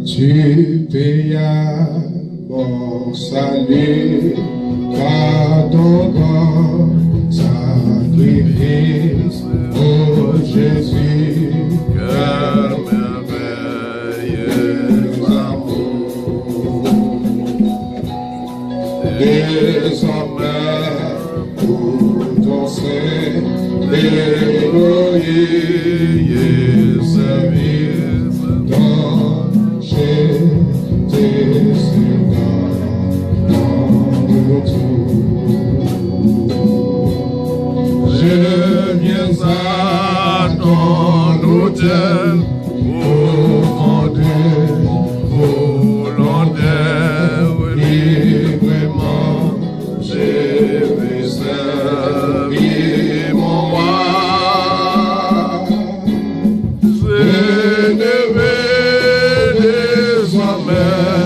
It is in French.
Tu payas mon salut par ton bon sacrifice, oh Jésus, quel merveilleux amour. Désormais, pour ton sein, éloigné service, dans j'étais dans retour. Je viens à ton hôtel, au Dieu, volontaire, librement, je vais servir mon roi. Je ne vais désormais